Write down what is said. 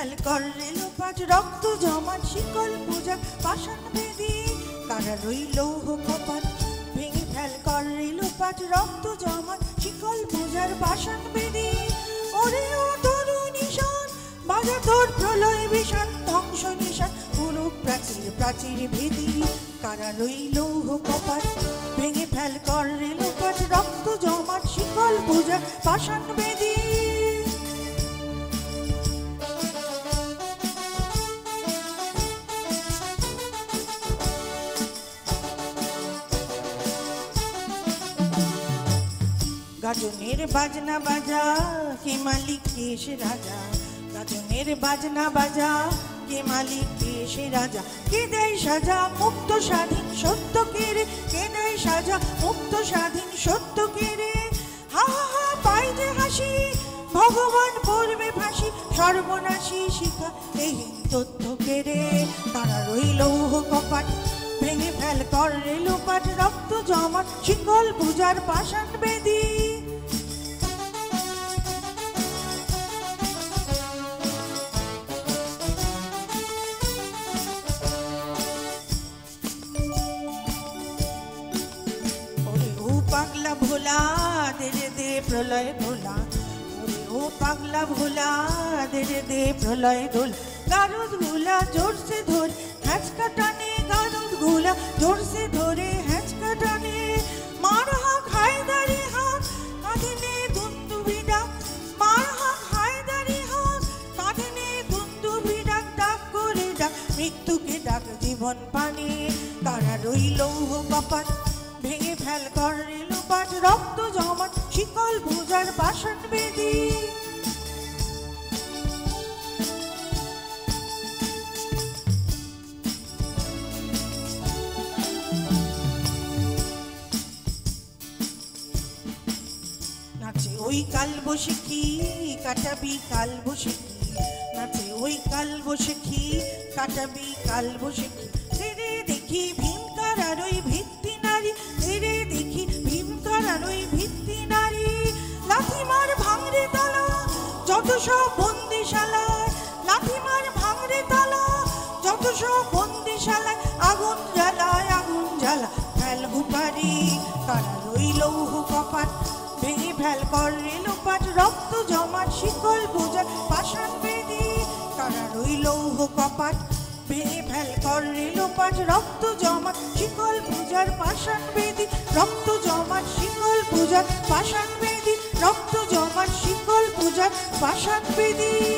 Fail করে লোপাট রক্ত জমাট শিকল পূজা পাষাণ বেদি কারা রইল কপাট ভেঙে ফেল করে লোপাট রক্ত জমাট শিকল পূজার পাষাণ বেদি ওরে ও তরু নিশান বাজা তোর প্রলয় বিষান ধ্বংস নিশান পুরো প্রাচীর প্রাচীর ভেদি কারা রইল কপাট ভেঙে ফেল করে লোপাট রক্ত জমাট শিকল পূজার পাষাণ বেদি গাজনের বাজনা বাজা কে মালিক কে সে রাজা গাজনের বাজনা বাজা কে মালিক কে সে রাজা কে দেয় সাজা মুক্ত স্বাধীন সত্য কে রে কে দেয় সাজা মুক্ত স্বাধীন সত্য কে রে হা হা হা পাই যে হাসি ভগবান পড়বে ফাঁসি সর্বনাশী শিখা এই তথ্য কে রে তারা রইল কপাট ভেঙে ফেল করে লোপাট রক্ত জমাট শিকল পূজার পাষাণ বেদি পাগলা ভোলা দে দে প্রলয় ভোলা ওরে ও পাগলা ভোলা দে দে প্রলয় দোলা গারদ গুলা জোর সে ধরে হ্যাঁচকা টানে গারদ গুলা জোর সে ধরে হ্যাঁচকা টানে মার হাক হায়দারি হাক কাঁধে নে দুন্দুবি ডাক মার হাক হায়দারি হাক কাঁধে নে দুন্দুবি ডাক ডাক করে ডাক মৃত্যুকে ডাক জীবন পানে তারা রইল কপাট ভেঙে ফেল করে লোপাট রক্ত জমাট শিকল পূজার পাষাণ বেদি নাচে ওই কাল বসেখি কাটাবি কাল বসেখি নাচে ওই কাল বসেখি কাটাবি কাল বসেখি রে দেখি ভীমকার আর ওই ভিত্তি নারী রে দেখি ভীমকার আর ওই ভিত্তি নারী লাথিমার ভাঙরে তালা যত সব বন্দিশালায় লাথিমার ভাঙরে তালা যত সব বন্দিশালায় আগুন জ্বালা ফেল উপারি কারা রইল কপাট ভেঙে ফেল করে লোপাট রক্ত জমাট শিকল পূজার পাষাণ বেদি কারা রইল কপাট ভেঙে ফেল করে লোপাট রক্ত জমাট শিকল পূজার পাষাণ বেদি রক্ত জমাট শিকল পূজার পাষাণ বেদি রক্ত জমাট শিকল পূজার পাষাণ বেদি।